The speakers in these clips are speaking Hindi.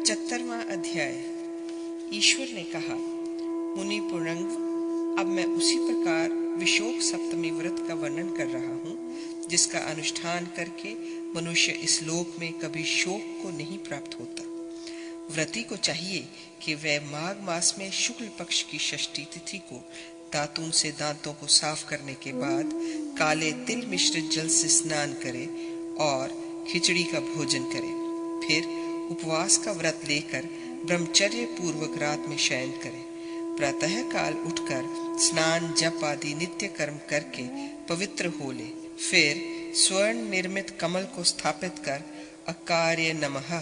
75वां अध्याय। ईश्वर ने कहा, मुनि पुरंग, अब मैं उसी प्रकार विशोक सप्तमी व्रत का वर्णन कर रहा हूँ जिसका अनुष्ठान करके मनुष्य इस लोक में कभी शोक को नहीं प्राप्त होता। व्रती को चाहिए कि वह माघ मास में शुक्ल पक्ष की षष्ठी तिथि को दातून से दांतों को साफ करने के बाद काले तिल मिश्रित जल से स्नान करे और खिचड़ी का भोजन करे। फिर उपवास का व्रत लेकर ब्रह्मचर्य पूर्वक रात में शयन करे। प्रातः काल उठकर स्नान जप आदि नित्य कर्म करके पवित्र हो ले। फिर स्वर्ण निर्मित कमल को स्थापित कर अकार्य नमः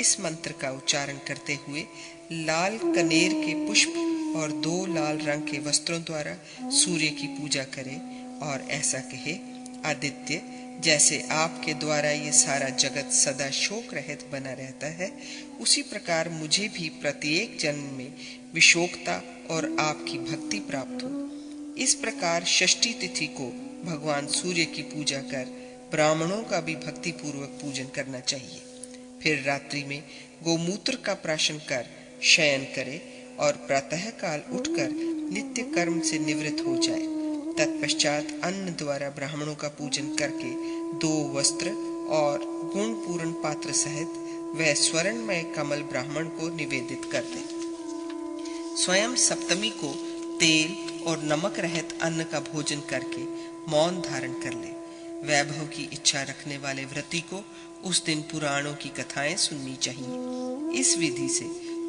इस मंत्र का उच्चारण करते हुए लाल कनेर के पुष्प और 2 लाल रंग के वस्त्रों द्वारा सूर्य की पूजा करे और ऐसा कहे, आदित्य, जैसे आपके द्वारा ये सारा जगत सदा शोक रहित बना रहता है, उसी प्रकार मुझे भी प्रत्येक जन्म में विशोकता और आपकी भक्ति प्राप्त हो। इस प्रकार षष्ठी तिथि को भगवान सूर्य की पूजा कर ब्राह्मणों का भी भक्ति पूर्वक पूजन करना चाहिए। फिर रात्रि में गोमूत्र का प्राशन कर शयन करे और प्रातः काल उठकर नित्य कर्म से निवृत्त हो जाए। तत्पश्चात अन्न द्वारा ब्राह्मणों का पूजन करके 2 वस्त्र और गुणपूर्ण पात्र सहित वह स्वर्णमय कमल ब्राह्मण को निवेदित कर दे। स्वयं सप्तमी को तेल और नमक रहित अन्न का भोजन करके मौन धारण कर ले। वैभव की इच्छा रखने वाले व्रती को उस दिन पुराणों की कथाएं सुननी चाहिए। इस विधि से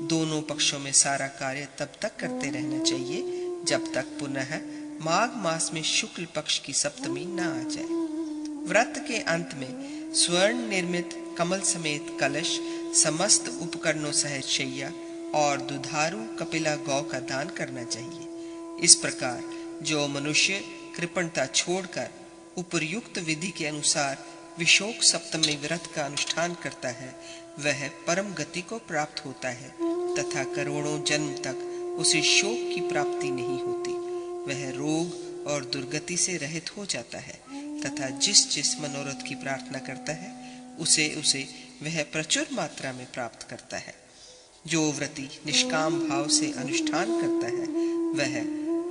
दोनों पक्षों में सारा कार्य तब तक करते रहना चाहिए जब तक पुनः माघ मास में शुक्ल पक्ष की सप्तमी न आ जाए। व्रत के अंत में स्वर्ण निर्मित कमल समेत कलश, समस्त उपकरणों सहित शैया और दुधारू कपिला गौ का दान करना चाहिए। इस प्रकार जो मनुष्य कृपणता छोड़कर उपर्युक्त विधि के अनुसार विशोक सप्तमी व्रत का अनुष्ठान करता है, वह परम गति को प्राप्त होता है तथा करोड़ों जन्म तक उसे शोक की प्राप्ति नहीं होती। वह रोग और दुर्गति से रहित हो जाता है तथा जिस जिस मनोरथ की प्रार्थना करता है उसे वह प्रचुर मात्रा में प्राप्त करता है। जो व्रती निष्काम भाव से अनुष्ठान करता है वह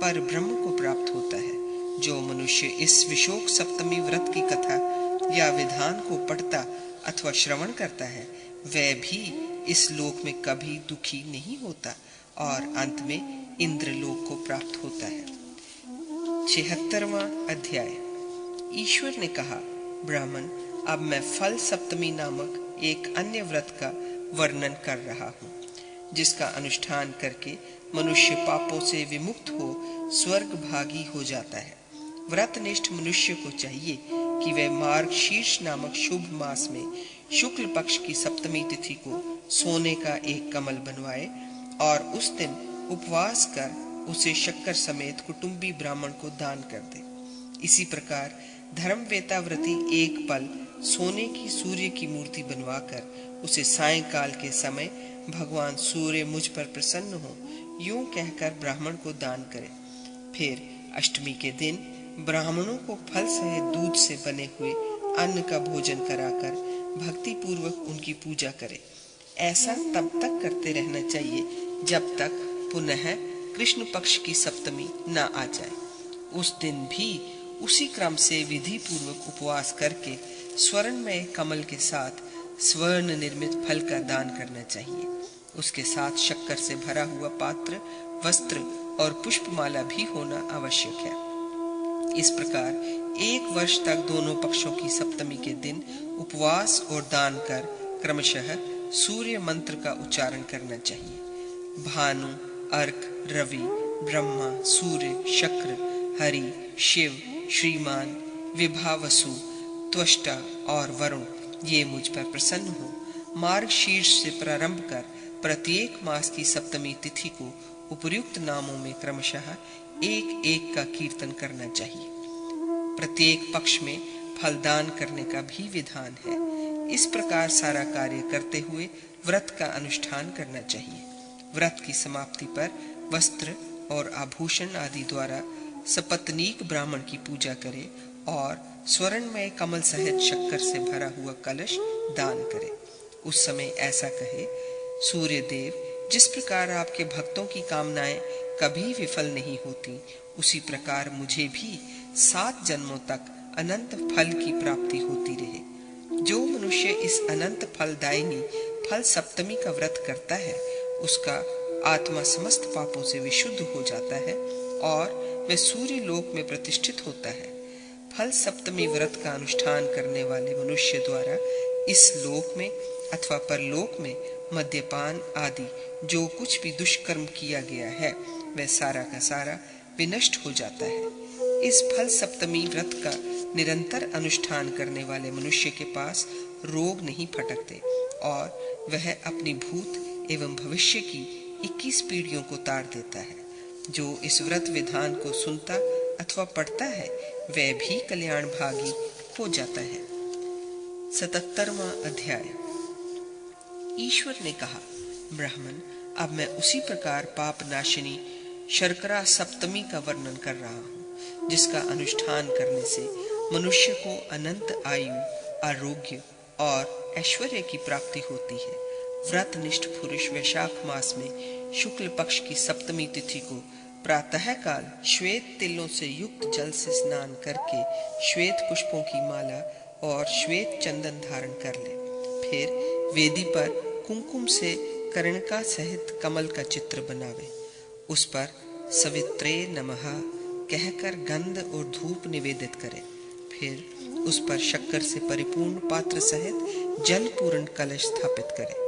पर ब्रह्म को प्राप्त होता है। जो मनुष्य इस विशोक सप्तमी व्रत की कथा या विधान को पढ़ता अथवा श्रवण करता है वह भी इस लोक में कभी दुखी नहीं होता और अंत में इंद्रलोक को प्राप्त होता है। 76वां अध्याय। ईश्वर ने कहा, ब्राह्मण, अब मैं फल सप्तमी नामक एक अन्य व्रत का वर्णन कर रहा हूँ जिसका अनुष्ठान करके मनुष्य पापों से विमुक्त हो स्वर्ग भागी हो जाता है। व्रतनिष्ठ मनुष्य को चाहिए कि वह मार्गशीर्ष नामक शुभ मास में शुक्ल पक्ष की सप्तमी तिथि को सोने का एक कमल बनवाए और उस दिन उपवास कर उसे शक्कर समेत कुटुंबी ब्राह्मण को दान कर दे। इसी प्रकार धर्मवेता व्रती एक पल सोने की सूर्य की मूर्ति बनवाकर उसे सायंकाल के समय भगवान सूर्य मुझ पर प्रसन्न हो यूं कहकर ब्राह्मण को दान करे। फिर अष्टमी के दिन ब्राह्मणों को फल सहित दूध से बने हुए अन्न का भोजन कराकर भक्ति पूर्वक उनकी पूजा करे। ऐसा तब तक करते रहना चाहिए जब तक पुनः कृष्ण पक्ष की सप्तमी न आ जाए। उस दिन भी उसी क्रम से विधि पूर्वक उपवास करके स्वर्णमय कमल के साथ स्वर्ण निर्मित फल का दान करना चाहिए। उसके साथ शक्कर से भरा हुआ पात्र, वस्त्र और पुष्पमाला भी होना आवश्यक है। इस प्रकार 1 वर्ष तक दोनों पक्षों की सप्तमी के दिन उपवास और दान कर क्रमशः सूर्य मंत्र का उच्चारण करना चाहिए। भानु, अर्क, रवि, ब्रह्मा, सूर्य, शक्र, हरि, शिव, श्रीमान, विभावसु, त्वष्टा और वरुण ये मुझ पर प्रसन्न हो। मार्गशीर्ष से प्रारंभ कर प्रत्येक मास की सप्तमी तिथि को उपर्युक्त नामों में क्रमशः एक एक का कीर्तन करना चाहिए। प्रत्येक पक्ष में फलदान करने का भी विधान है। इस प्रकार सारा कार्य करते हुए व्रत का अनुष्ठान करना चाहिए। व्रत की समाप्ति पर वस्त्र और आभूषण आदि द्वारा सपत्नीक ब्राह्मण की पूजा करे और स्वर्णमय कमल सहित शक्कर से भरा हुआ कलश दान करे। उस समय ऐसा कहे, सूर्य देव, जिस प्रकार आपके भक्तों की कामनाएं कभी विफल नहीं होती, उसी प्रकार मुझे भी 7 जन्मों तक अनंत फल की प्राप्ति होती रहे। जो मनुष्य इस अनंत फलदायिनी फल सप्तमी का व्रत करता है, उसका आत्मा समस्त पापों से विशुद्ध हो जाता है और वह सूर्य लोक में प्रतिष्ठित होता है। फल सप्तमी व्रत का अनुष्ठान करने वाले मनुष्य द्वारा इस लोक में अथवा परलोक में मद्यपान आदि जो कुछ भी दुष्कर्म किया गया है, वह सारा का सारा विनष्ट हो जाता है। इस फल सप्तमी व्रत का निरंतर अनुष्ठान करने वाले मनुष्य के पास रोग नहीं फटकते और वह अपनी भूत एवं भविष्य की 21 पीढ़ियों को तार देता है। जो इस व्रत विधान को सुनता अथवा पढ़ता है, वह भी कल्याण भागी हो जाता है। 77वां अध्याय। ईश्वर ने कहा, ब्राह्मण, अब मैं उसी प्रकार पाप नाशिनी शर्करा सप्तमी का वर्णन कर रहा हूँ, जिसका अनुष्ठान करने से मनुष्य को अनंत आयु, आरोग्य और ऐश्वर्य की प्राप्ति होती है। व्रतनिष्ठ पुरुष वैशाख मास में शुक्ल पक्ष की सप्तमी तिथि को प्रातः काल श्वेत तिलों से युक्त जल से स्नान करके श्वेत पुष्पों की माला और श्वेत चंदन धारण कर ले। फिर वेदी पर कुमकुम से कर्णिका सहित कमल का चित्र बनावे। उस पर सवित्रे नमः कहकर गंध और धूप निवेदित करे। फिर उस पर शक्कर से परिपूर्ण पात्र सहित जल पूर्ण कलश स्थापित करे।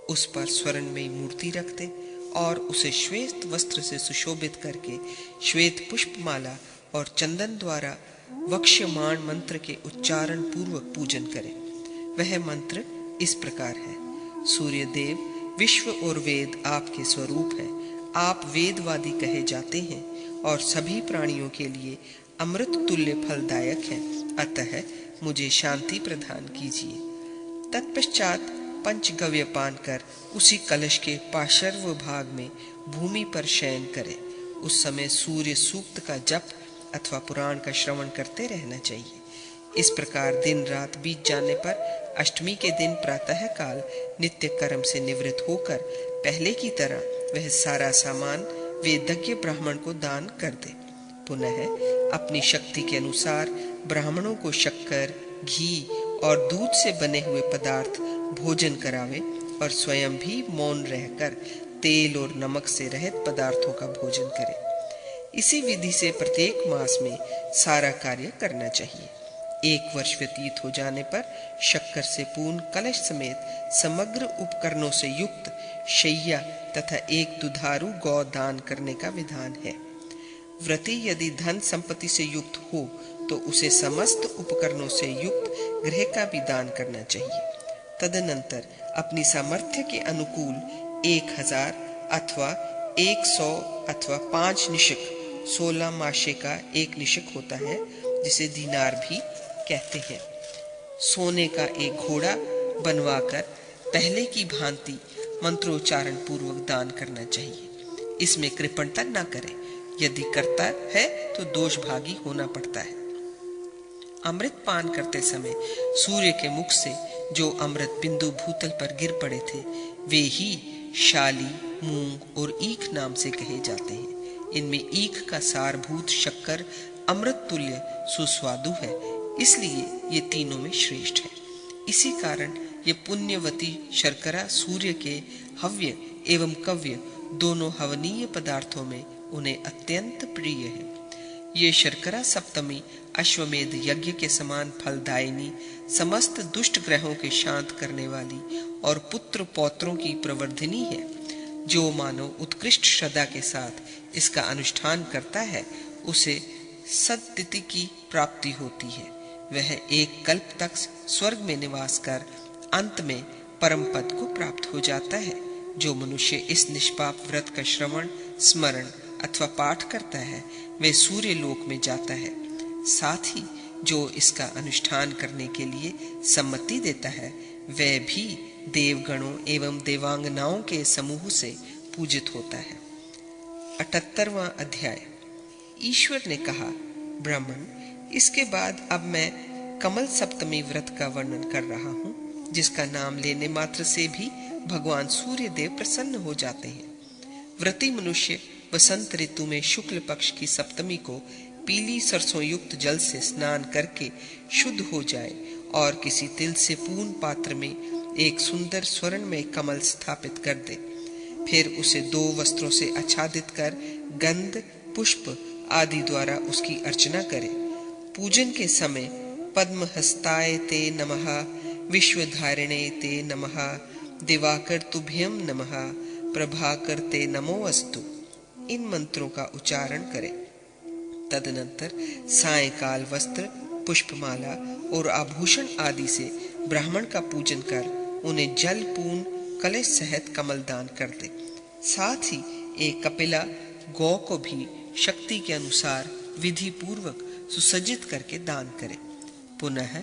उस पर स्वर्णमयी मूर्ति रख दे और उसे श्वेत वस्त्र से सुशोभित करके श्वेत पुष्पमाला और चंदन द्वारा वक्ष्यमाण मंत्र के उच्चारण पूर्वक पूजन करे। वह मंत्र इस प्रकार है। सूर्य देव, विश्व और वेद आपके स्वरूप है। आप वेदवादी कहे जाते हैं और सभी प्राणियों के लिए अमृत तुल्य फलदायक हैं। अतः मुझे शांति प्रदान कीजिए। तत्पश्चात पंचगव्य पान कर उसी कलश के पार्श्व भाग में भूमि पर शयन करे। उस समय सूर्य सूक्त का जप अथवा पुराण का श्रवण करते रहना चाहिए। इस प्रकार दिन रात बीत जाने पर अष्टमी के दिन प्रातः काल नित्य कर्म से निवृत्त होकर पहले की तरह वह सारा सामान वेदज्ञ ब्राह्मण को दान कर दे। पुनः अपनी शक्ति के अनुसार ब्राह्मणों को शक्कर, घी और दूध से बने हुए पदार्थ भोजन करावे और स्वयं भी मौन रहकर तेल और नमक से रहित पदार्थों का भोजन करे। इसी विधि से प्रत्येक मास में सारा कार्य करना चाहिए। 1 वर्ष व्यतीत हो जाने पर शक्कर से पूर्ण कलश समेत समग्र उपकरणों से युक्त शैया तथा 1 दुधारू गौ दान करने का विधान है। व्रती यदि धन संपत्ति से युक्त हो तो उसे समस्त उपकरणों से युक्त गृह का भी दान करना चाहिए। तदनंतर अपनी सामर्थ्य के अनुकूल 1000 अथवा 100 अथवा 5 निशक 16 माशे का 1 निशक होता है, जिसे दीनार भी कहते हैं। सोने का एक घोड़ा बनवाकर पहले की भांति मंत्रोच्चारण पूर्वक दान करना चाहिए। इसमें कृपणता न करे। यदि करता है तो दोष भागी होना पड़ता है। अमृत पान करते समय सूर्य के मुख से जो अमृत बिंदु भूतल पर गिर पड़े थे, वे ही शाली, मूंग और ईख नाम से कहे जाते हैं। इनमें ईख का सारभूत शक्कर अमृत तुल्य सुस्वादु है, इसलिए ये तीनों में श्रेष्ठ है। इसी कारण ये पुण्यवती शर्करा सूर्य के हव्य एवं कव्य दोनों हवनीय पदार्थों में उन्हें अत्यंत प्रिय है। ये शर्करा सप्तमी अश्वमेध यज्ञ के समान फलदायिनी, समस्त दुष्ट ग्रहों के शांत करने वाली और पुत्र पौत्रों की प्रवर्धिनी है। जो मानव उत्कृष्ट श्रद्धा के साथ इसका अनुष्ठान करता है, उसे सद्गति की प्राप्ति होती है। वह 1 कल्प तक स्वर्ग में निवास कर अंत में परम पद को प्राप्त हो जाता है। जो मनुष्य इस निष्पाप व्रत का श्रवण, स्मरण अथवा पाठ करता है, वह सूर्य लोक में जाता है। साथ ही जो इसका अनुष्ठान करने के लिए सम्मति देता है, वह भी देवगणों एवं देवांगनाओं के समूह से पूजित होता है। 78वां अध्याय। ईश्वर ने कहा, ब्राह्मण, इसके बाद अब मैं कमल सप्तमी व्रत का वर्णन कर रहा हूँ, जिसका नाम लेने मात्र से भी भगवान सूर्य देव प्रसन्न हो जाते हैं। व्रती मनुष्य वसंत ऋतु में शुक्ल पक्ष की सप्तमी को पीली सरसों युक्त जल से स्नान करके शुद्ध हो जाए और किसी तिल से पूर्ण पात्र में एक सुंदर स्वर्ण में कमल स्थापित कर दे। फिर उसे 2 वस्त्रों से आच्छादित कर गंध, पुष्प आदि द्वारा उसकी अर्चना करे। पूजन के समय पद्म हस्ताय ते नमः, विश्वधारिणे ते नमः, दिवाकर तुभ्यम नमः, प्रभाकर ते नमो अस्तु, इन मंत्रों का उच्चारण करें। तदनंतर सायंकाल वस्त्र, पुष्पमाला और आभूषण आदि से ब्राह्मण का पूजन कर उन्हें जल पूर्ण कलश सहित कमल दान कर दे। साथ ही एक कपिला गौ को भी शक्ति के अनुसार विधि पूर्वक सुसज्जित करके दान करे। पुनः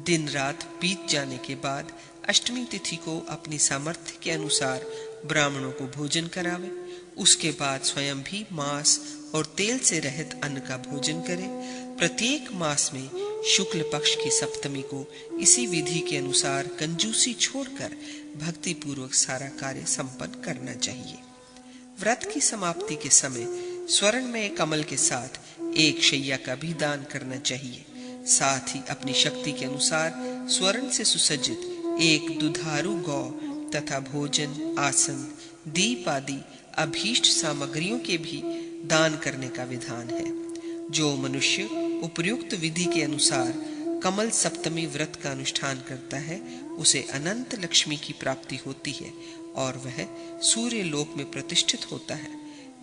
दिन रात बीत जाने के बाद अष्टमी तिथि को अपनी सामर्थ्य के अनुसार ब्राह्मणों को भोजन करावे। उसके बाद स्वयं भी मांस और तेल से रहित अन्न का भोजन करे। प्रत्येक मास में शुक्ल पक्ष की सप्तमी को इसी विधि के अनुसार कंजूसी छोड़कर भक्ति पूर्वक सारा कार्य संपन्न करना चाहिए। व्रत की समाप्ति के समय स्वर्ण में कमल के साथ एक शैया का भी दान करना चाहिए। साथ ही अपनी शक्ति के अनुसार स्वर्ण से सुसज्जित एक दुधारू गौ तथा भोजन, आसन, दीप आदि अभीष्ट सामग्रियों के भी दान करने का विधान है। जो मनुष्य उपयुक्त विधि के अनुसार कमल सप्तमी व्रत का अनुष्ठान करता है उसे अनंत लक्ष्मी की प्राप्ति होती है और वह सूर्य लोक में प्रतिष्ठित होता है।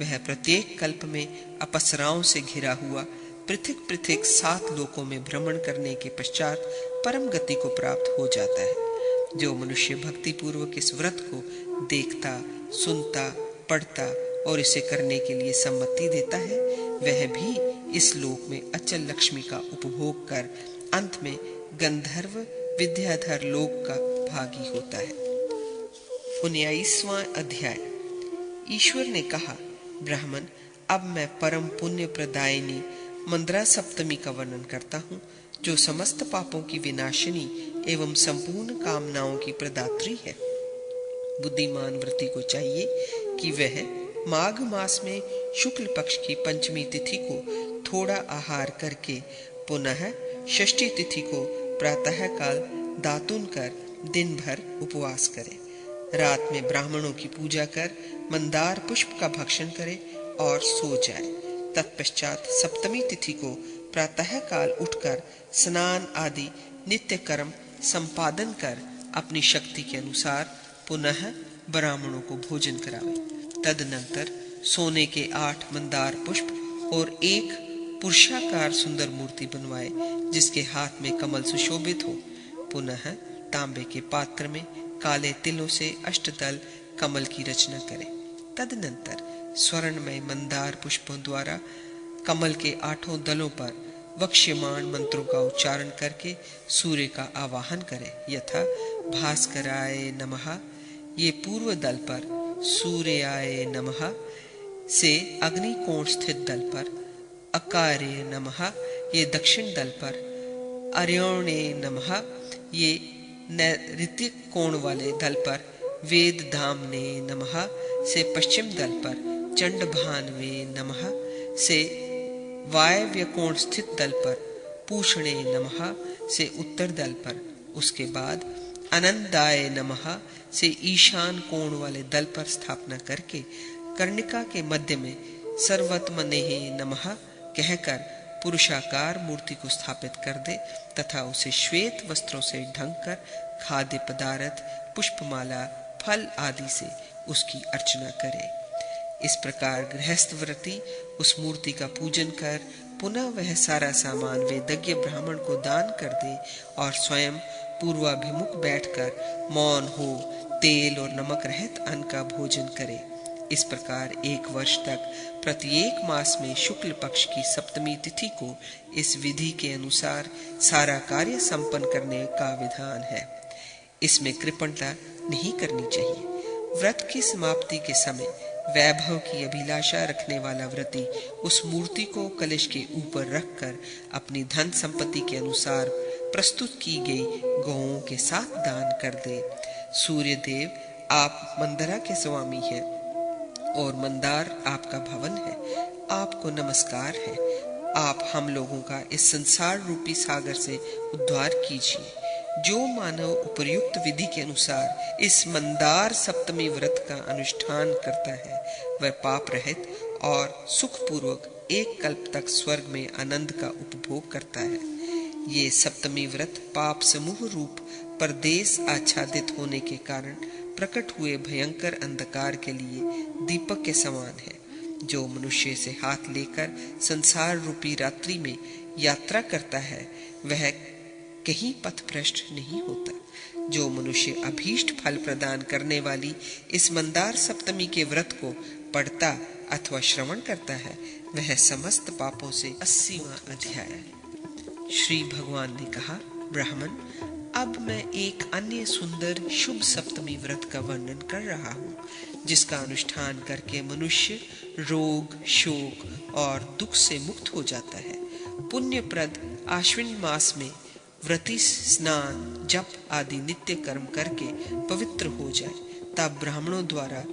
वह प्रत्येक कल्प में अप्सराओं से घिरा हुआ पृथक पृथक 7 लोकों में भ्रमण करने के पश्चात परम गति को प्राप्त हो जाता है। जो मनुष्य भक्ति पूर्वक इस व्रत को देखता, सुनता, पढ़ता और इसे करने के लिए सम्मति देता है वह भी इस लोक में अचल लक्ष्मी का उपभोग कर अंत में गंधर्व विद्याधर लोक का भागी होता है। 19वां अध्याय। ईश्वर ने कहा, ब्राह्मण, अब मैं परम पुण्य प्रदायिनी मंद्रा सप्तमी का वर्णन करता हूँ, जो समस्त पापों की विनाशिनी एवं संपूर्ण कामनाओं की प्रदात्री है। बुद्धिमान व्रती को चाहिए कि वह माघ मास में शुक्ल पक्ष की पंचमी तिथि को थोड़ा आहार करके पुनः षष्ठी तिथि को प्रातः काल दातुन कर दिन भर उपवास करे। रात में ब्राह्मणों की पूजा कर मंदार पुष्प का भक्षण करे और सो जाए। तत्पश्चात सप्तमी तिथि को प्रातः काल उठकर स्नान आदि नित्य कर्म संपादन कर अपनी शक्ति के अनुसार पुनः ब्राह्मणों को भोजन करावे। तदनंतर सोने के 8 मंदार पुष्प और एक पुरुषाकार सुंदर मूर्ति बनवाए जिसके हाथ में कमल सुशोभित हो। पुनः तांबे के पात्र में काले तिलों से अष्टदल कमल की रचना करे। तदनंतर स्वर्णमय मंदार पुष्पों द्वारा कमल के 8 दलों पर वक्ष्यमाण मंत्रों का उच्चारण करके सूर्य का आवाहन करे। यथा भास्कराय नमः ये पूर्व दल पर, सूर्याय नमः से अग्नि कोण स्थित दल पर, अकार्य नमः ये दक्षिण दल पर, अर्योणे नमः ये नैऋतिक कोण वाले दल पर, वेद धामने नमः से पश्चिम दल पर, चंडभानवे नमः से वायव्य कोण स्थित दल पर, पूषणे नमः से उत्तर दल पर। उसके बाद अनंदाय नमः से ईशान कोण वाले दल पर स्थापना करके कर्णिका के मध्य में सर्वत्मनेहि नमः कहकर पुरुषाकार मूर्ति को स्थापित कर दे तथा उसे श्वेत वस्त्रों से ढंक कर खाद्य पदार्थ, पुष्पमाला, फल आदि से उसकी अर्चना करे। इस प्रकार गृहस्थ व्रती उस मूर्ति का पूजन कर पुनः वह सारा सामान वेदज्ञ ब्राह्मण को दान कर दे और स्वयं पूर्वाभिमुख बैठकर मौन हो तेल और नमक रहित अन्न का भोजन करे। इस प्रकार 1 वर्ष तक प्रत्येक मास में शुक्ल पक्ष की सप्तमी तिथि को इस विधि के अनुसार सारा कार्य संपन्न करने का विधान है। इसमें कृपणता नहीं करनी चाहिए। व्रत की समाप्ति के समय वैभव की अभिलाषा रखने वाला व्रती उस मूर्ति को कलश के ऊपर रखकर अपनी धन संपत्ति के अनुसार प्रस्तुत की गई गौओं के साथ दान कर दे। सूर्य देव आप मंदरा के स्वामी हैं और मंदार आपका भवन है। आपको नमस्कार है। आप हम लोगों का इस संसार रूपी सागर से उद्धार कीजिए। जो मानव उपर्युक्त विधि के अनुसार इस मंदार सप्तमी व्रत का अनुष्ठान करता है वह पाप रहित और सुखपूर्वक एक कल्प तक स्वर्ग में आनंद का उपभोग करता है। ये सप्तमी व्रत पाप समूह रूप परदेश आच्छादित होने के कारण प्रकट हुए भयंकर अंधकार के लिए दीपक के समान है। जो मनुष्य से हाथ लेकर संसार रूपी रात्रि में यात्रा करता है वह कहीं पथभ्रष्ट नहीं होता। जो मनुष्य अभीष्ट फल प्रदान करने वाली इस मंदार सप्तमी के व्रत को पढ़ता अथवा श्रवण करता है वह समस्त पापों से 80वां अध्याय। श्री भगवान ने कहा, ब्राह्मण, अब मैं एक अन्य सुंदर शुभ सप्तमी व्रत का वर्णन कर रहा हूँ जिसका अनुष्ठान करके मनुष्य रोग, शोक और दुख से मुक्त हो जाता है। पुण्यप्रद आश्विन मास में व्रती स्नान, जप आदि नित्य कर्म करके पवित्र हो जाए तब ब्राह्मणों द्वारा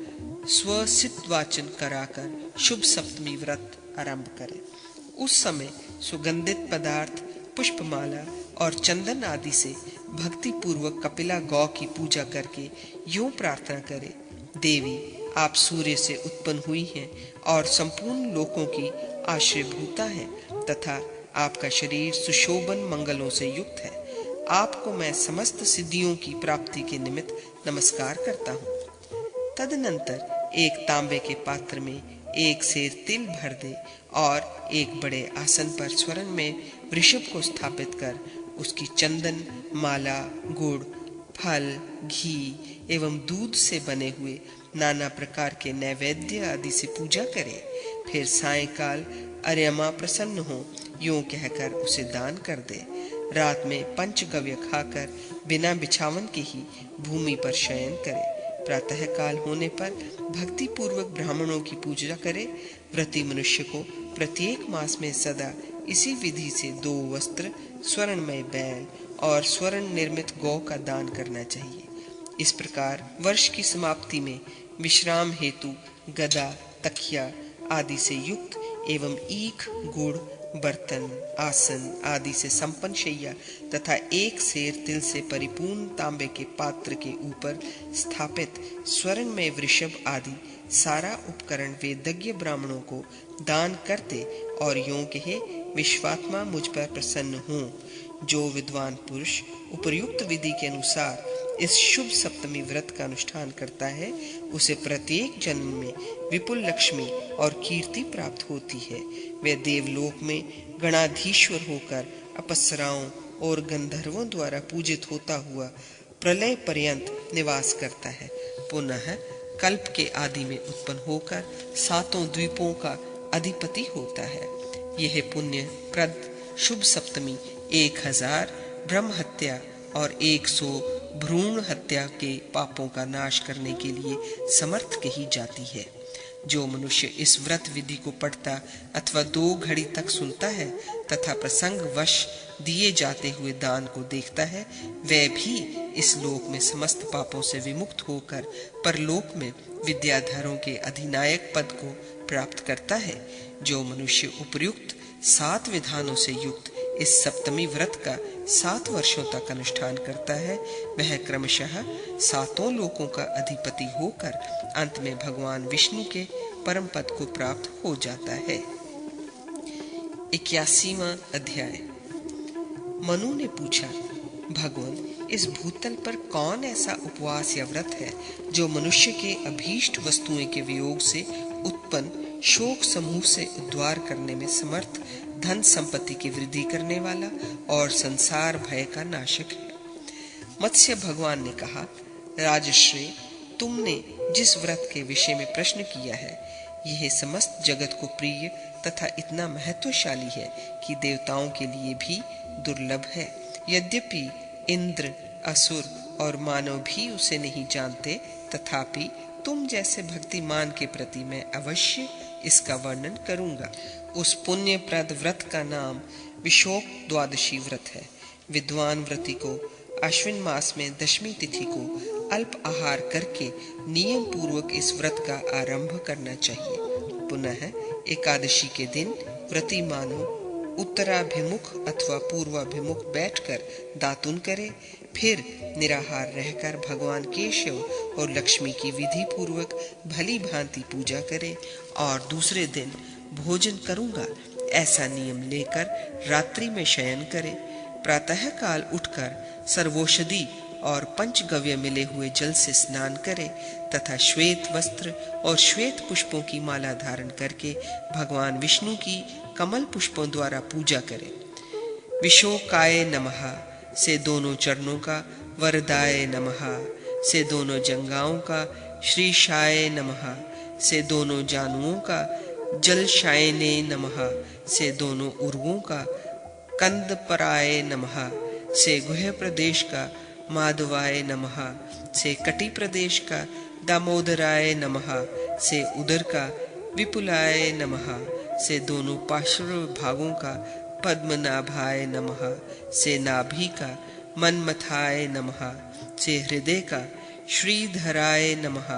स्वसित वाचन कराकर शुभ सप्तमी व्रत आरंभ करें। उस समय सुगंधित पदार्थ, पुष्पमाला और चंदन आदि से भक्ति पूर्वक कपिला गौ की पूजा करके यूं प्रार्थना करें, देवी, आप सूर्य से उत्पन्न हुई हैं और संपूर्ण लोकों की आश्रयभूता है तथा आपका शरीर सुशोभन मंगलों से युक्त है। आपको मैं समस्त सिद्धियों की प्राप्ति के निमित्त नमस्कार करता हूँ। तदनंतर एक तांबे के पात्र में एक सेर तिल भर दे और एक बड़े आसन पर स्वर्ण में वृषभ को स्थापित कर उसकी चंदन, माला, गुड़, फल, घी एवं दूध से बने हुए नाना प्रकार के नैवेद्य आदि से पूजा करे। फिर सायंकाल अर्यमा प्रसन्न हो यूं कहकर उसे दान कर दे। रात में पंचगव्य खाकर बिना बिछावन के ही भूमि पर शयन करे। प्रातः काल होने पर भक्ति पूर्वक ब्राह्मणों की पूजा करे। व्रती मनुष्य को प्रत्येक मास में सदा इसी विधि से 2 वस्त्र, स्वर्णमय बैल और स्वर्ण निर्मित गौ का दान करना चाहिए। इस प्रकार वर्ष की समाप्ति में विश्राम हेतु गदा, तकिया आदि से युक्त एवं ईख, गुड़, बर्तन, आसन आदि से संपन्न शैया तथा एक सेर तिल से परिपूर्ण तांबे के पात्र के ऊपर स्थापित स्वर्ण में वृषभ आदि सारा उपकरण वेदज्ञ ब्राह्मणों को दान करते और यूं कहे, विश्वात्मा मुझ पर प्रसन्न हो। जो विद्वान पुरुष उपर्युक्त विधि के अनुसार इस शुभ सप्तमी व्रत का अनुष्ठान करता है उसे प्रत्येक जन्म में विपुल लक्ष्मी और कीर्ति प्राप्त होती है। वह देवलोक में गणाधीश्वर होकर अप्सराओं और गंधर्वों द्वारा पूजित होता हुआ प्रलय पर्यंत निवास करता है। पुनः कल्प के आदि में उत्पन्न होकर 7 द्वीपों का अधिपति होता है। यह पुण्य प्रद शुभ सप्तमी 1000 ब्रह्म हत्या और 100 भ्रूण हत्या के पापों का नाश करने के लिए समर्थ कही जाती है। जो मनुष्य इस व्रत विधि को पढ़ता अथवा 2 घड़ी तक सुनता है तथा प्रसंग वश दिए जाते हुए दान को देखता है वह भी इस लोक में समस्त पापों से विमुक्त होकर परलोक में विद्याधरों के अधिनायक पद को प्राप्त करता है। जो मनुष्य उपयुक्त 7 विधानों से युक्त इस सप्तमी व्रत का 7 वर्षों तक अनुष्ठान करता है वह क्रमशः 7 लोकों का अधिपति होकर अंत में भगवान विष्णु के परम पद को प्राप्त हो जाता है। 81वां अध्याय। मनु ने पूछा, भगवान, इस भूतल पर कौन ऐसा उपवास या व्रत है जो मनुष्य के अभीष्ट वस्तुओं के वियोग से उत्पन्न शोक समूह से उद्धार करने में समर्थ, धन संपत्ति की वृद्धि करने वाला और संसार भय का नाशक है? मत्स्य भगवान ने कहा, राजश्री, तुमने जिस व्रत के विषय में प्रश्न किया है यह समस्त जगत को प्रिय तथा इतना महत्वशाली है कि देवताओं के लिए भी दुर्लभ है। यद्यपि इंद्र, असुर और मानव भी उसे नहीं जानते, तथापि तुम जैसे भक्तिमान के प्रति मैं अवश्य इसका वर्णन करूंगा। उस पुण्यप्रद व्रत का नाम विशोक द्वादशी व्रत है। विद्वान व्रती को अश्विन मास में 10वीं तिथि को अल्प आहार करके नियम पूर्वक इस व्रत का आरंभ करना चाहिए। पुनः एकादशी के दिन व्रती मानो उत्तराभिमुख अथवा पूर्वाभिमुख बैठकर दातुन करे, फिर निराहार रहकर भगवान केशव और लक्ष्मी की विधि पूर्वक भली भांति पूजा करे और दूसरे दिन भोजन करूंगा ऐसा नियम लेकर रात्रि में शयन करे। प्रातः काल उठकर सर्वौषधि और पंचगव्य मिले हुए जल से स्नान करे तथा श्वेत वस्त्र और श्वेत पुष्पों की माला धारण करके भगवान विष्णु की कमल पुष्पों द्वारा पूजा करे। विशोकाय नमः से दोनों चरणों का, वरदाय नमः से दोनों जंघाओं का, श्रीशाय नमः से दोनों जानुओं का, जलशायने नमः से दोनों उर्वों का, कंदपराय नमः से गुह्य प्रदेश का, माधवाय नमः से कटी प्रदेश का, दामोदराय नमः से उदर का, विपुलाय नमः से दोनों पार्श्व भागों का, पद्मनाभाय नमः से नाभि का, मनमथाय नमः से हृदय का, श्रीधराय नमः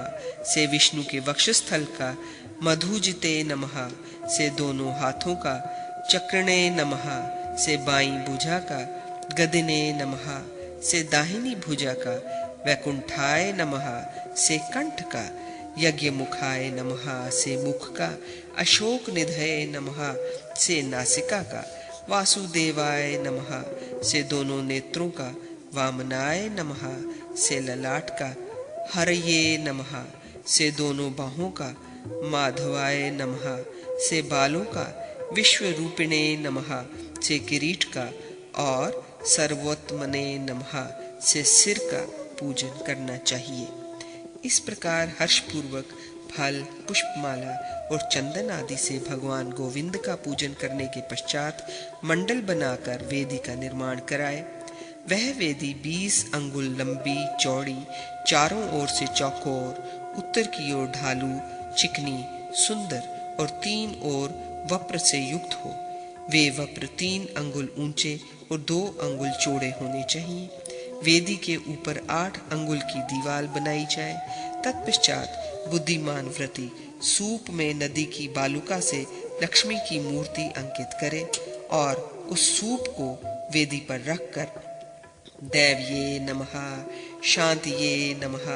से विष्णु के वक्षस्थल का, मधुजिते नमः से दोनों हाथों का, चक्रणे नमः से बाईं भुजा का, गदिने नमः से दाहिनी भुजा का, वैकुंठाय नमः से कंठ का, यज्ञ मुखाय नमः से मुख का, अशोक निधये नमः से नासिका का, वासुदेवाय नमः से दोनों नेत्रों का, वामनाय नमः से ललाट का, हरये नमः से दोनों बाहों का, माधवाय नमः से बालों का, विश्वरूपिणे नमः से किरीट का और सर्वोत्तमने नमः से सिर का पूजन करना चाहिए। इस प्रकार हर्षपूर्वक फल, पुष्पमाला और चंदन आदि से भगवान गोविंद का पूजन करने के पश्चात मंडल बनाकर वेदी का निर्माण कराए। वह वेदी 20 अंगुल लंबी चौड़ी, चारों ओर से चौकोर, उत्तर की ओर ढालू, चिकनी, सुंदर और 3 ओर वप्र से युक्त हो। वे वप्र 3 अंगुल ऊंचे और 2 अंगुल चौड़े होने चाहिए। वेदी के ऊपर 8 अंगुल की दीवार बनाई जाए। तत्पश्चात बुद्धिमान व्रती सूप में नदी की बालुका से लक्ष्मी की मूर्ति अंकित करे और उस सूप को वेदी पर रखकर दैव्ये नमः, शांतिये नमः,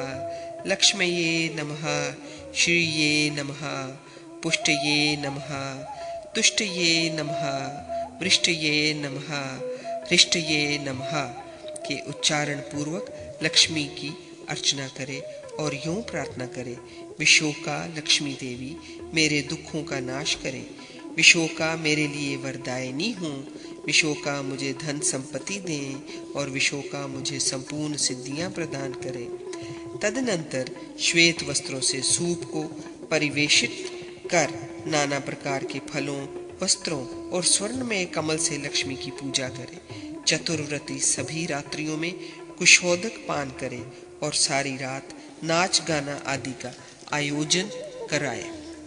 लक्ष्मये नमः, श्रीये नमः, पुष्टये नमः, तुष्टये नमः, वृष्टये नमः, हृष्टये नमः के उच्चारण पूर्वक लक्ष्मी की अर्चना करे और यूं प्रार्थना करे, विशोका लक्ष्मी देवी मेरे दुखों का नाश करे, विशोका मेरे लिए वरदायिनी हूँ, विशोका मुझे धन संपत्ति दें और विशोका मुझे संपूर्ण सिद्धियां प्रदान करे। तदनंतर श्वेत वस्त्रों से सूप को परिवेशित कर नाना प्रकार के फलों, वस्त्रों और स्वर्ण में कमल से लक्ष्मी की पूजा करे। चतुर्व्रती सभी रात्रियों में कुशोदक पान करे और सारी रात नाच गाना आदि का आयोजन कराए।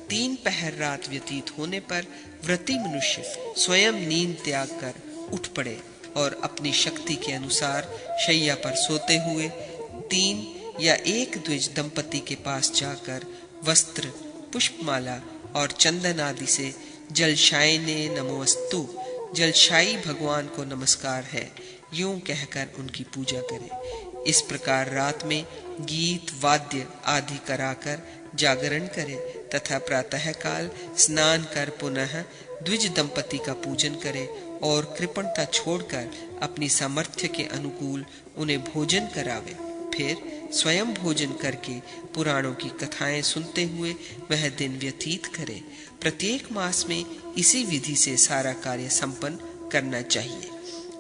3 पहर रात व्यतीत होने पर व्रती मनुष्य स्वयं नींद त्याग कर उठ पड़े और अपनी शक्ति के अनुसार शैया पर सोते हुए 3 या 1 द्विज दंपति के पास जाकर वस्त्र, पुष्पमाला और चंदन आदि से जलशायने नमोस्तु, जलशायी भगवान को नमस्कार है, यूं कहकर उनकी पूजा करे। इस प्रकार रात में गीत, वाद्य आदि कराकर जागरण करे तथा प्रातः काल स्नान कर पुनः द्विज दंपति का पूजन करे और कृपणता छोड़कर अपनी सामर्थ्य के अनुकूल उन्हें भोजन करावे। फिर स्वयं भोजन करके पुराणों की कथाएं सुनते हुए वह दिन व्यतीत करे। प्रत्येक मास में इसी विधि से सारा कार्य संपन्न करना चाहिए।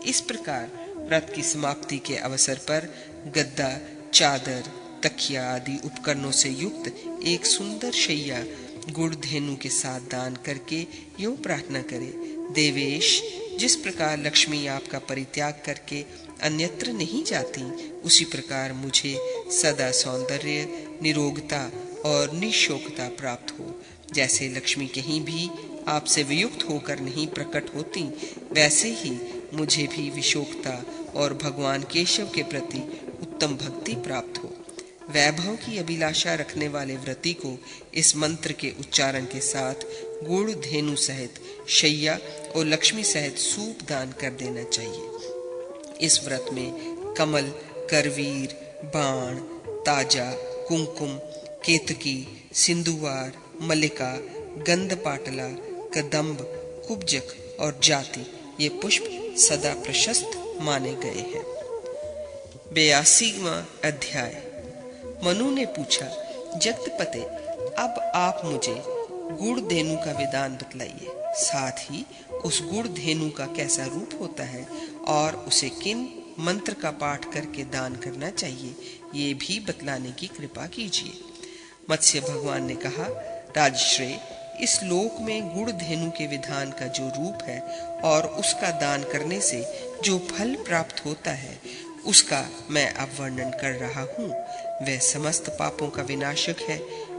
इस प्रकार व्रत की समाप्ति के अवसर पर गद्दा, चादर, तकिया आदि उपकरणों से युक्त एक सुंदर शैया गुड़ धेनु के साथ दान करके यूं प्रार्थना करे, देवेश जिस प्रकार लक्ष्मी आपका परित्याग करके अन्यत्र नहीं जाती, उसी प्रकार मुझे सदा सौंदर्य, निरोगता और निशोकता प्राप्त हो। जैसे लक्ष्मी कहीं भी आपसे वियुक्त होकर नहीं प्रकट होती, वैसे ही मुझे भी विशोकता और भगवान केशव के प्रति उत्तम भक्ति प्राप्त हो। वैभव की अभिलाषा रखने वाले व्रती को इस मंत्र के उच्चारण के साथ गुड़ धेनु सहित शैया और लक्ष्मी सहित सूप दान कर देना चाहिए। इस व्रत में कमल, करवीर, बाण, ताजा, कुमकुम, केतकी, सिंधुवार, मल्लिका, गंधपाटला, कदम्ब, कुब्जक और जाति ये पुष्प सदा प्रशस्त माने गए हैं। 82वां अध्याय। मनु ने पूछा, जगतपते, अब आप मुझे गुड़ धेनु का विधान बतलाइए, साथ ही उस गुड़ धेनु का कैसा रूप होता है और उसे किन मंत्र का पाठ करके दान करना चाहिए, ये भी बतलाने की कृपा कीजिए। मत्स्य भगवान ने कहा, राजश्रेय, इस लोक में गुड़ धेनु के विधान का जो रूप है और उसका दान करने से जो फल प्राप्त होता है, उसका मैं अब वर्णन कर रहा हूँ। वह समस्त पापों का विनाशक है।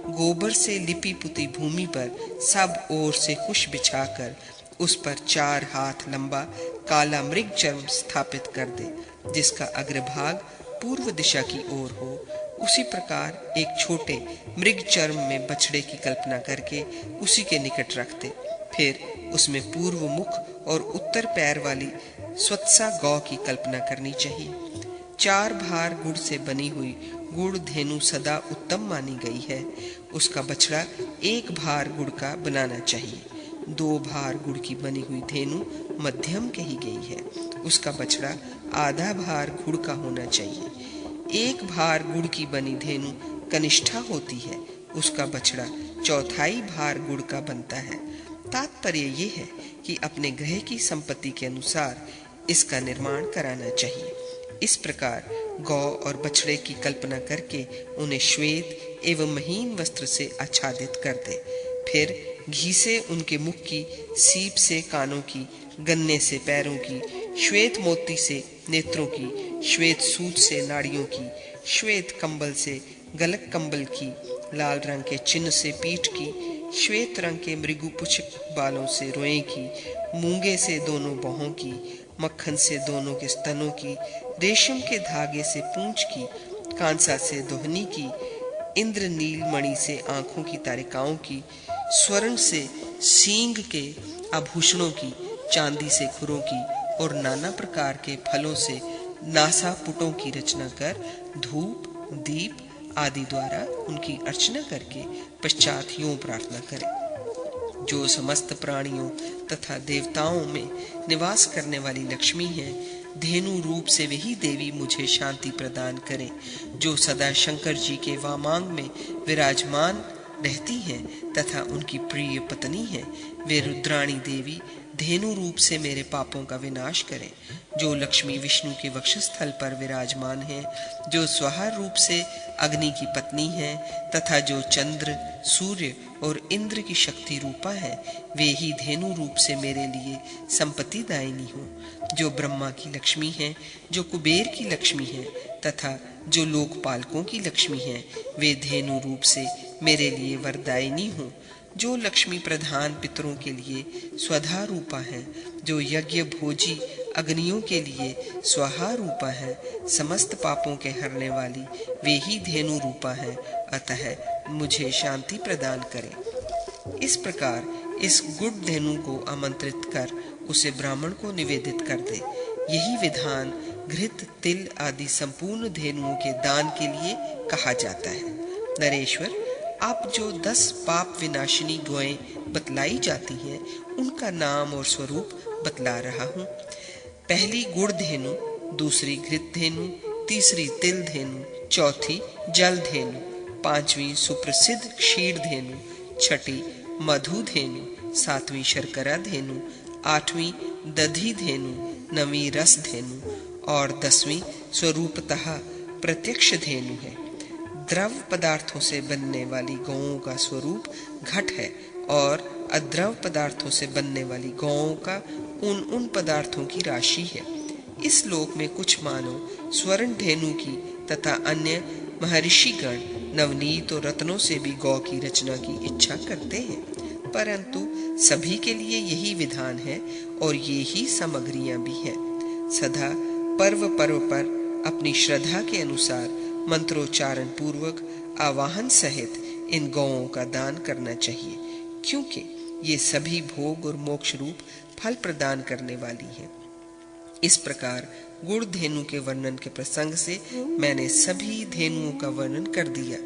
गोबर से लिपी पुती भूमि पर सब ओर से कुश बिछाकर उस पर 4 हाथ लंबा काला मृग चर्म स्थापित कर दे, जिसका अग्रभाग पूर्व दिशा की ओर हो। उसी प्रकार एक छोटे मृग चर्म में बछड़े की कल्पना करके उसी के निकट रख दे। फिर उसमें पूर्व मुख और उत्तर पैर वाली स्वत्सा गौ की कल्पना करनी चाहिए। 4 भार गुड़ से बनी हुई गुड़ धेनु सदा उत्तम मानी गई है। उसका बछड़ा 1 भार गुड़ का बनाना चाहिए। 2 भार गुड़ की बनी हुई धेनु मध्यम कही गई है। उसका बछड़ा आधा भार गुड़ का होना चाहिए। 1 भार गुड़ की बनी धेनु कनिष्ठा होती है। उसका बछड़ा 1/4 भार गुड़ का बनता है। तात्पर्य ये है कि अपने ग्रह की संपत्ति के अनुसार इसका निर्माण कराना चाहिए। इस प्रकार गौ और बछड़े की कल्पना करके उन्हें श्वेत एवं महीन वस्त्र से आच्छादित कर दे। फिर घी से उनके मुख की, सीप से कानों की, गन्ने से पैरों की, श्वेत मोती से नेत्रों की, श्वेत सूत से नाड़ियों की, श्वेत कंबल से गलक कंबल की, लाल रंग के चिन्ह से पीठ की, श्वेत रंग के मृगुपुच्छ बालों से रोएं की, मूंगे से दोनों बाहों की, मक्खन से दोनों के स्तनों की, रेशम के धागे से पूंछ की, कांसा से दोहनी की, इंद्रनील मणि से आंखों की तारिकाओं की, स्वर्ण से सींग के आभूषणों की, चांदी से खुरों की और नाना प्रकार के फलों से नासा पुटों की रचना कर धूप, दीप आदि द्वारा उनकी अर्चना करके पश्चात यूं प्रार्थना करें, जो समस्त प्राणियों तथा देवताओं में निवास करने वाली लक्ष्मी है, धेनु रूप से वही देवी मुझे शांति प्रदान करे, जो सदा शंकर जी के वामांग में विराजमान रहती हैं तथा उनकी प्रिय पत्नी है। वे रुद्राणी देवी धेनु रूप से मेरे पापों का विनाश करें, जो लक्ष्मी विष्णु के वक्षस्थल पर विराजमान है, जो स्वाहा रूप से अग्नि की पत्नी है तथा जो चंद्र, सूर्य और इंद्र की शक्ति रूपा है, वे ही धेनु रूप से मेरे लिए संपत्ति दायिनी हो। जो ब्रह्मा की लक्ष्मी है, जो कुबेर की लक्ष्मी है तथा जो लोकपालकों की लक्ष्मी है, वे धेनु रूप से मेरे लिए वरदायिनी हो। जो लक्ष्मी प्रधान पितरों के लिए स्वधा रूपा है, जो यज्ञ भोजी अग्नियों के लिए स्वाहा रूपा है, समस्त पापों के हरने वाली वे ही धेनु रूपा है, अतः मुझे शांति प्रदान करें। इस प्रकार इस गुड़ धेनु को आमंत्रित कर उसे ब्राह्मण को निवेदित कर दे। यही विधान घृत, तिल आदि संपूर्ण धेनुओं के दान के लिए कहा जाता है। नरेश्वर, आप जो 10 पाप विनाशिनी गौएं बतलाई जाती हैं, उनका नाम और स्वरूप बतला रहा हूँ। पहली गुड़ धेनु, दूसरी घृत धेनु, तीसरी तिल धेनु, चौथी जल धेनु, पांचवी सुप्रसिद्ध क्षीर धेनु, छठी मधु धेनु, सातवीं शर्करा धेनु, आठवीं दधी धेनु, नवीं रस धेनु और 10वीं स्वरूपतः प्रत्यक्ष धेनु है। द्रव पदार्थों से बनने वाली गौओं का स्वरूप घट है और अद्रव पदार्थों से बनने वाली गौओं का उन पदार्थों की राशि है। इस लोक में कुछ मानव स्वर्ण धेनु की तथा अन्य महर्षिगण नवनीत और रत्नों से भी गौ की रचना की इच्छा करते हैं, परंतु सभी के लिए यही विधान है और ये ही सामग्रियां भी हैं। सदा पर्व पर अपनी श्रद्धा के अनुसार मंत्रोच्चारण पूर्वक आवाहन सहित इन गौओं का दान करना चाहिए, क्योंकि ये सभी भोग और मोक्ष रूप फल प्रदान करने वाली हैं। इस प्रकार गुड़ धेनु के वर्णन के प्रसंग से मैंने सभी धेनुओं का वर्णन कर दिया।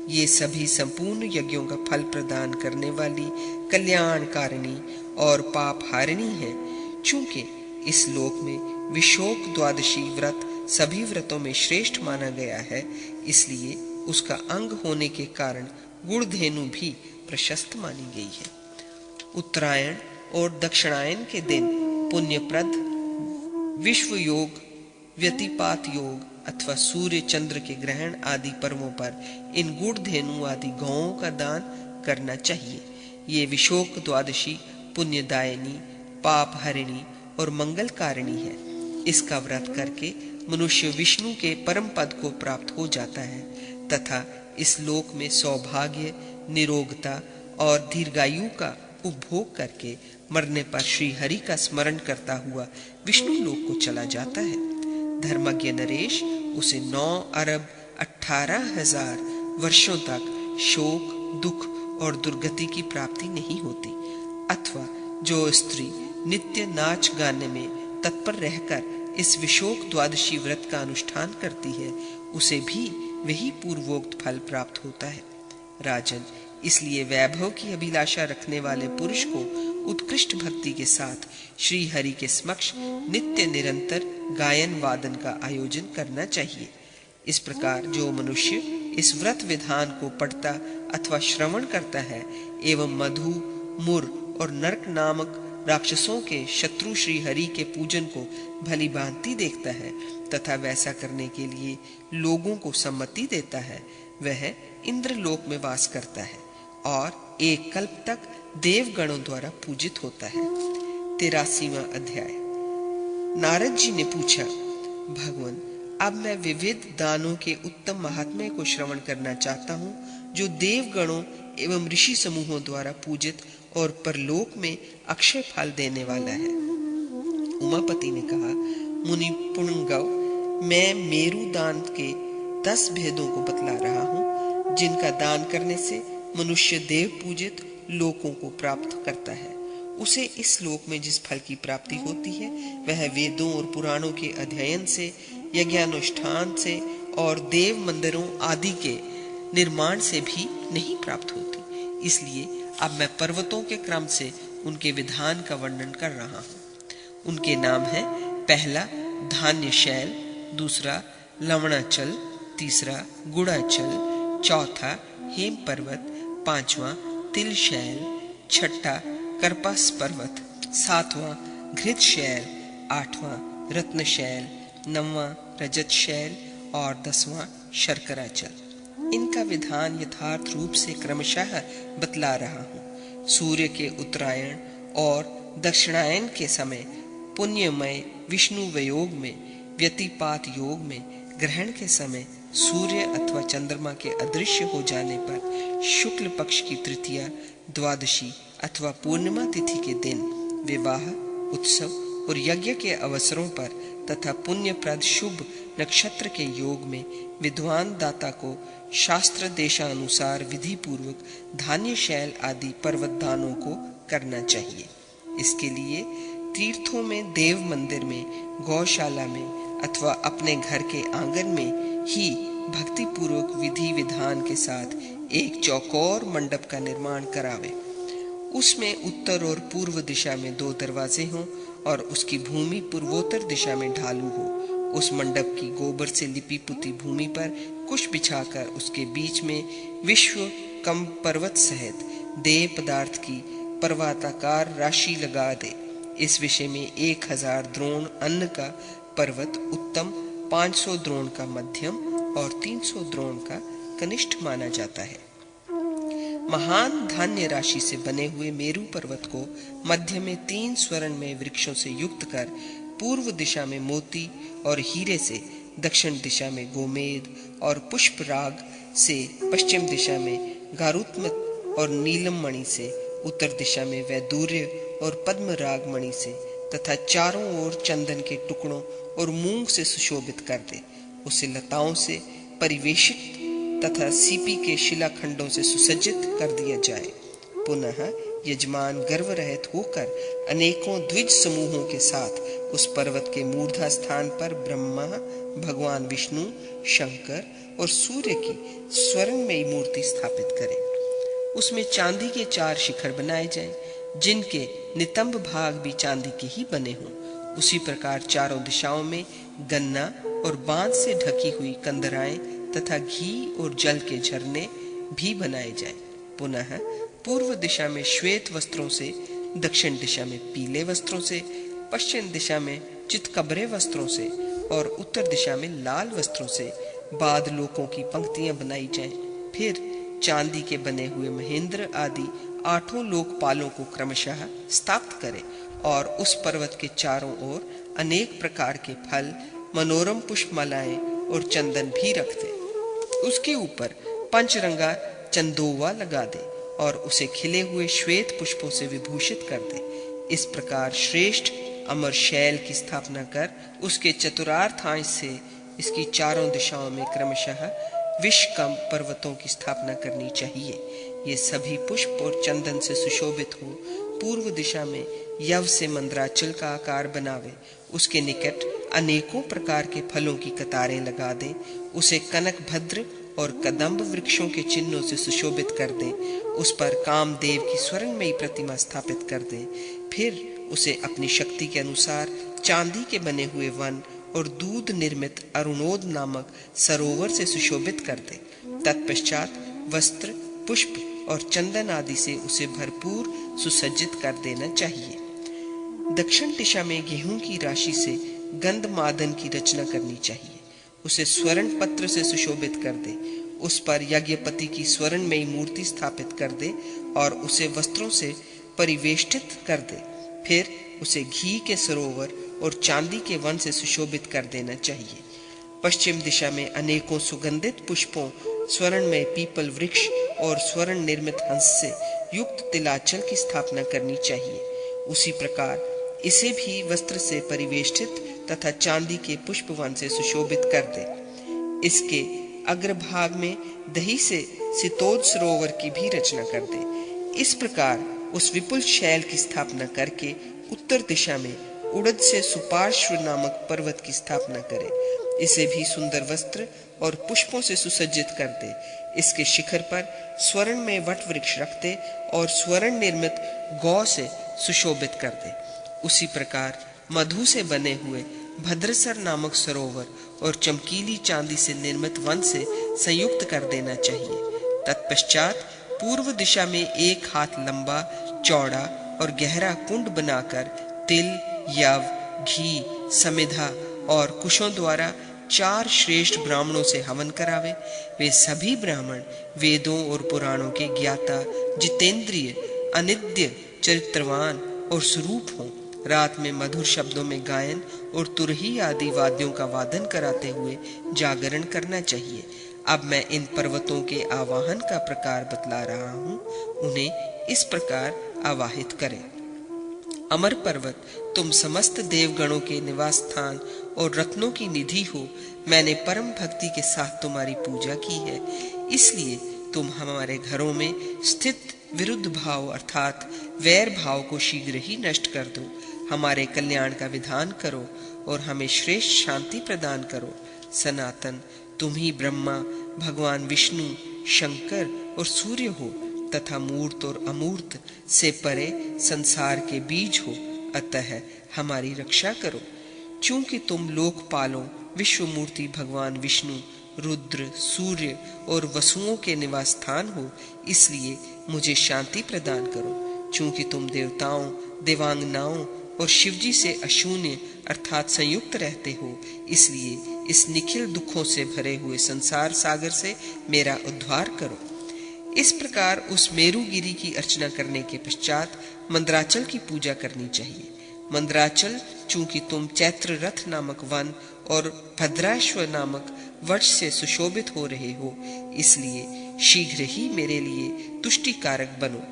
ये सभी संपूर्ण यज्ञों का फल प्रदान करने वाली कल्याणकारिणी और पाप हारिणी है। चूंकि इस लोक में विशोक द्वादशी व्रत सभी व्रतों में श्रेष्ठ माना गया है, इसलिए उसका अंग होने के कारण गुड़ धेनु भी प्रशस्त मानी गई है। उत्तरायण और दक्षिणायन के दिन पुण्यप्रद विश्व योग, व्यतिपात योग अथवा सूर्य चंद्र के ग्रहण आदि पर्वों पर इन गुड़ धेनु आदि गौओं का दान करना चाहिए। ये विशोक द्वादशी पुण्यदायिनी, पाप हरिणी और मंगलकारिणी है। इसका व्रत करके मनुष्य विष्णु के परम पद को प्राप्त हो जाता है तथा इस लोक में सौभाग्य, निरोगता और दीर्घायु का उपभोग करके मरने पर श्री हरि का स्मरण करता हुआ विष्णु लोक को चला जाता है। धर्मज्ञ नरेश उसे 9 अरब 18,000 वर्षों तक शोक, दुख और दुर्गति की प्राप्ति नहीं होती। अथवा जो स्त्री नित्य नाच गाने में तत्पर रहकर इस विशोक द्वादशी व्रत का अनुष्ठान करती है, उसे भी वही पूर्वोक्त फल प्राप्त होता है। राजन, इसलिए वैभव की अभिलाषा रखने वाले पुरुष को उत्कृष्ट भक्ति के साथ श्री हरि के समक्ष नित्य निरंतर गायन वादन का आयोजन करना चाहिए। इस प्रकार जो मनुष्य इस व्रत विधान को पढ़ता अथवा श्रवण करता है एवं मधु, मुर और नरक नामक राक्षसों के शत्रु श्री हरि के पूजन को भली भांति देखता है तथा वैसा करने के लिए लोगों को सम्मति देता है, वह इंद्रलोक में वास करता है और एक कल्प तक देवगणों द्वारा पूजित होता है। 83वां अध्याय। नारद जी ने पूछा, भगवान, अब मैं विविध दानों के उत्तम महात्म्य को श्रवण करना चाहता हूँ, जो देवगणों एवं ऋषि समूहों द्वारा पूजित और परलोक में अक्षय फल देने वाला है। उमापति ने कहा, मुनि पुंगव, मैं मेरु दान के 10 भेदों को बतला रहा हूँ, जिनका दान करने से मनुष्य देव पूजित लोकों को प्राप्त करता है। उसे इस लोक में जिस फल की प्राप्ति होती है वह वेदों और पुराणों के अध्ययन से, यज्ञानुष्ठान से और देव मंदिरों आदि के निर्माण से भी नहीं प्राप्त होती। इसलिए अब मैं पर्वतों के क्रम से उनके विधान का वर्णन कर रहा हूँ। उनके नाम है, पहला धान्य शैल, दूसरा लवणाचल, तीसरा गुड़ाचल, चौथा हेम पर्वत, पांचवा तिल शैल, छठा करपास पर्वत, सातवां घृत शैल, आठवां रत्न शैल, नौवां रजत शैल और 10वां शर्कराचल। इनका विधान यथार्थ रूप से क्रमशः बतला रहा हूँ। सूर्य के उत्तरायण और दक्षिणायन के समय पुण्यमय विष्णु वयोग में, व्यतिपात योग में, ग्रहण के समय सूर्य अथवा चंद्रमा के अदृश्य हो जाने पर शुक्ल पक्ष की तृतीया, द्वादशी अथवा पूर्णिमा तिथि के दिन विवाह, उत्सव और यज्ञ के अवसरों पर तथा पुण्यप्रद शुभ नक्षत्र के योग में विद्वान दाता को शास्त्र देशानुसार विधि पूर्वक धान्य शैल आदि पर्वत दानों को करना चाहिए। इसके लिए तीर्थों में, देव मंदिर में, गौशाला में अथवा अपने घर के आंगन में ही भक्ति पूर्वक विधि विधान के साथ एक चौकोर मंडप का निर्माण करावे। उसमें उत्तर और पूर्व दिशा में 2 दरवाजे हों और उसकी भूमि पूर्वोत्तर दिशा में ढालू हो। उस मंडप की गोबर से लिपी पुती भूमि पर कुश बिछाकर उसके बीच में विश्व कम पर्वत सहित देव पदार्थ की पर्वताकार राशि लगा दे। इस विषय में 1000 द्रोण अन्न का पर्वत उत्तम, 500 द्रोण का मध्यम और 300 द्रोण का कनिष्ठ माना जाता है। महान धान्य राशि से बने हुए मेरु पर्वत को मध्य में 3 स्वर्ण में वृक्षों से युक्त कर पूर्व दिशा में मोती और हीरे से, दक्षिण दिशा में गोमेद और पुष्पराग से, पश्चिम दिशा में गारुत्म और नीलम मणि से, उत्तर दिशा में वैदूर्य और पद्मराग मणि से तथा चारों ओर चंदन के टुकड़ों और मूंग से सुशोभित कर दे। उसे लताओं से, परिवेशित तथा सीपी के शिलाखंडों से सुसज्जित कर दिया जाए। पुनः यजमान गर्व रहित होकर अनेकों द्विज समूहों के साथ उस पर्वत के मूर्धा स्थान पर ब्रह्मा, भगवान विष्णु, शंकर और सूर्य की स्वर्णमयी मूर्ति स्थापित करें। उसमें चांदी के 4 शिखर बनाए जाएं, जिनके नितंब भाग भी चांदी के ही बने हों। उसी प्रकार चारों दिशाओं में गन्ना और बांस से ढकी हुई कंदराएं तथा घी और जल के झरने भी बनाए जाएं। पुनः पूर्व दिशा में श्वेत वस्त्रों से, दक्षिण दिशा में पीले वस्त्रों से, पश्चिम दिशा में चितकबरे वस्त्रों से और उत्तर दिशा में लाल वस्त्रों से बादलोकों की पंक्तियां बनाई जाएं। फिर चांदी के बने हुए महेंद्र आदि 8 लोकपालों को क्रमशः स्थापित करें और उस पर्वत के चारों ओर अनेक प्रकार के फल, मनोरम पुष्पमालाएं और चंदन भी रख दे। उसके ऊपर पंचरंगा चंदोवा लगा दे और उसे खिले हुए श्वेत पुष्पों से विभूषित कर दे। इस प्रकार श्रेष्ठ अमर शैल की स्थापना कर उसके चतुरार्थांश से इसकी चारों दिशाओं में क्रमशः विषकम पर्वतों की स्थापना करनी चाहिए। ये सभी पुष्प और चंदन से सुशोभित हो पूर्व दिशा में यव से मंद्राचल का आकार बनावे। उसके निकट अनेकों प्रकार के फलों की कतारें लगा दें। उसे कनक भद्र और कदम्ब वृक्षों के चिन्हों से सुशोभित कर दें। उस पर कामदेव की स्वर्णमयी प्रतिमा स्थापित कर दें। फिर उसे अपनी शक्ति के अनुसार चांदी के बने हुए वन और दूध निर्मित अरुणोद नामक सरोवर से सुशोभित कर दे। तत्पश्चात वस्त्र, पुष्प और चंदन आदि से उसे भरपूर सुसज्जित कर देना चाहिए। दक्षिण दिशा में गेहूं की राशि से गंधमादन की रचना करनी चाहिए। उसे स्वर्ण पत्र से सुशोभित कर दे। उस पर यज्ञपति की स्वर्णमयी मूर्ति स्थापित कर दे और उसे वस्त्रों से परिवेष्टित कर दे। फिर उसे घी के सरोवर और चांदी के वन से सुशोभित कर देना चाहिए। पश्चिम दिशा में अनेकों सुगंधित पुष्पों, स्वर्ण में पीपल वृक्ष और स्वर्ण निर्मित हंस से युक्त तिलाचल की स्थापना करनी चाहिए। उसी प्रकार इसे भी वस्त्र से परिवेष्टित तथा चांदी के पुष्पवन से सुशोभित कर दे। इसके अग्रभाग में दही से सितोद सरोवर की भी रचना कर दे। इस प्रकार उस विपुल शैल की स्थापना करके उत्तर दिशा में उड़द से सुपार्श्व नामक पर्वत की स्थापना करे। इसे भी सुंदर वस्त्र और पुष्पों से सुसज्जित कर दे। इसके शिखर पर स्वर्ण में वट वृक्ष रख दे और स्वर्ण निर्मित गौ से सुशोभित कर दे। उसी प्रकार मधु से बने हुए भद्रसर नामक सरोवर और चमकीली चांदी से निर्मित वन से संयुक्त कर देना चाहिए। तत्पश्चात पूर्व दिशा में 1 हाथ लंबा, चौड़ा और गहरा कुंड बनाकर तिल, यव, घी, समिधा और कुशों द्वारा 4 श्रेष्ठ ब्राह्मणों से हवन करावे। वे सभी ब्राह्मण वेदों और पुराणों के ज्ञाता, जितेंद्रिय, अनिद्य, चरित्रवान और स्वरूप हों। रात में मधुर शब्दों में गायन और तुरही आदि वाद्यों का वादन कराते हुए जागरण करना चाहिए। अब मैं इन पर्वतों के आवाहन का प्रकार बतला रहा हूँ। उन्हें इस प्रकार आवाहित करें। अमर पर्वत, तुम समस्त देवगणों के निवास स्थान और रत्नों की निधि हो। मैंने परम भक्ति के साथ तुम्हारी पूजा की है, इसलिए तुम हमारे घरों में स्थित विरुद्ध भाव अर्थात वैर भाव को शीघ्र ही नष्ट कर दो। हमारे कल्याण का विधान करो और हमें श्रेष्ठ शांति प्रदान करो। सनातन, तुम ही ब्रह्मा, भगवान विष्णु, शंकर और सूर्य हो तथा मूर्त और अमूर्त से परे संसार के बीज हो। अतः हमारी रक्षा करो। चूंकि तुम लोकपालों, विश्वमूर्ति भगवान विष्णु, रुद्र, सूर्य और वसुओं के निवास स्थान हो, इसलिए मुझे शांति प्रदान करो। चूंकि तुम देवताओं, देवांगनाओं और शिवजी से अशून्य अर्थात संयुक्त रहते हो, इसलिए इस निखिल दुखों से भरे हुए संसार सागर से मेरा उद्धार करो। इस प्रकार उस मेरुगिरी की अर्चना करने के पश्चात मंद्राचल की पूजा करनी चाहिए। मंद्राचल, चूंकि तुम चैत्र रथ नामक वन और भद्राश्व नामक वृक्ष से सुशोभित हो रहे हो, इसलिए शीघ्र ही मेरे लिए तुष्टि कारक बनो।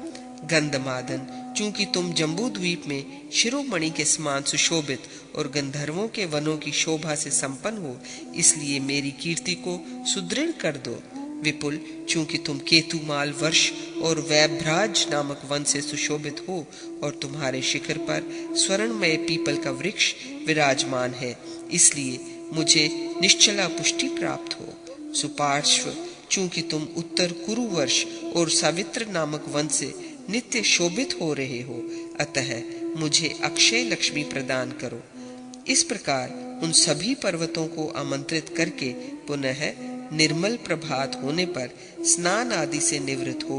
गंधमादन, चूंकि तुम जम्बू द्वीप में शिरोमणि के समान सुशोभित और गंधर्वों के वनों की शोभा से संपन्न हो, इसलिए मेरी कीर्ति को सुदृढ़ कर दो। विपुल, चूंकि तुम केतुमाल वर्ष और वैभ्राज नामक वन से सुशोभित हो और तुम्हारे शिखर पर स्वर्णमय पीपल का वृक्ष विराजमान है, इसलिए मुझे निश्चला पुष्टि प्राप्त हो। सुपार्श्व, चूंकि तुम उत्तर कुरु वर्ष और सावित्र नामक वन से नित्य शोभित हो रहे हो, अतः मुझे अक्षय लक्ष्मी प्रदान करो। इस प्रकार उन सभी पर्वतों को आमंत्रित करके पुनः निर्मल प्रभात होने पर स्नान आदि से निवृत्त हो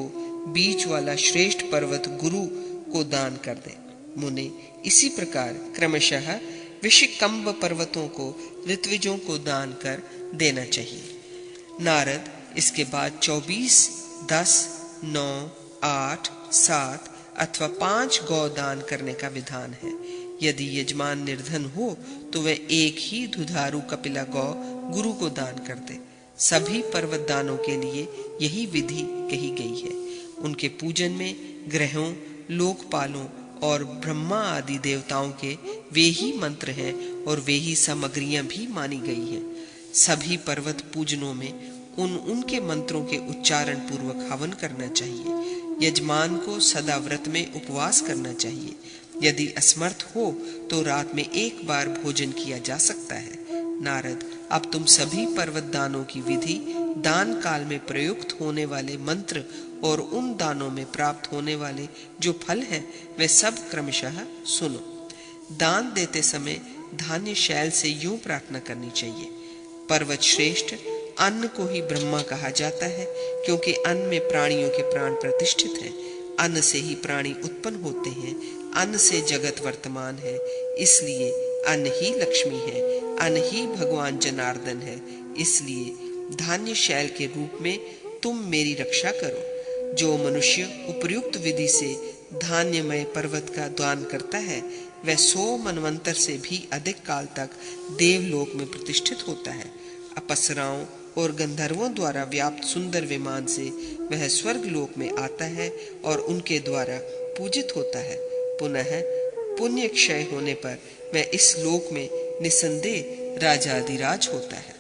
बीच वाला श्रेष्ठ पर्वत गुरु को दान कर दे। मुने, इसी प्रकार क्रमशः विषिकंभ पर्वतों को ऋत्विजों को दान कर देना चाहिए। नारद, इसके बाद 24, 10, 9, 8, 7 अथवा 5 गौ दान करने का विधान है। यदि यजमान निर्धन हो तो वह एक ही दुधारू कपिला गौ गुरु को दान कर दे। सभी पर्वत दानों के लिए यही विधि कही गई है। उनके पूजन में ग्रहों, लोकपालों और ब्रह्मा आदि देवताओं के वे ही मंत्र हैं और वे ही सामग्रियां भी मानी गई हैं। सभी पर्वत पूजनों में उनके मंत्रों के उच्चारण पूर्वक हवन करना चाहिए। यजमान को सदा व्रत में उपवास करना चाहिए। यदि असमर्थ हो तो रात में एक बार भोजन किया जा सकता है। नारद, अब तुम सभी पर्वत दानों की विधि, दान काल में प्रयुक्त होने वाले मंत्र और उन दानों में प्राप्त होने वाले जो फल हैं, वे सब क्रमशः सुनो। दान देते समय धान्य शैल से यूं प्रार्थना करनी चाहिए। पर्वत श्रेष्ठ, अन्न को ही ब्रह्मा कहा जाता है, क्योंकि अन्न में प्राणियों के प्राण प्रतिष्ठित हैं। अन्न से ही प्राणी उत्पन्न होते हैं, अन्न से जगत वर्तमान है, इसलिए अन्न ही लक्ष्मी है, अन्न ही भगवान जनार्दन है। इसलिए धान्य शैल के रूप में तुम मेरी रक्षा करो। जो मनुष्य उपयुक्त विधि से धान्यमय पर्वत का दान करता है, वह 100 मनवंतर से भी अधिक काल तक देवलोक में प्रतिष्ठित होता है। अप्सराओं और गंधर्वों द्वारा व्याप्त सुंदर विमान से वह स्वर्ग लोक में आता है और उनके द्वारा पूजित होता है। पुनः पुण्य क्षय होने पर वह इस लोक में निसंदेह राजाधिराज होता है।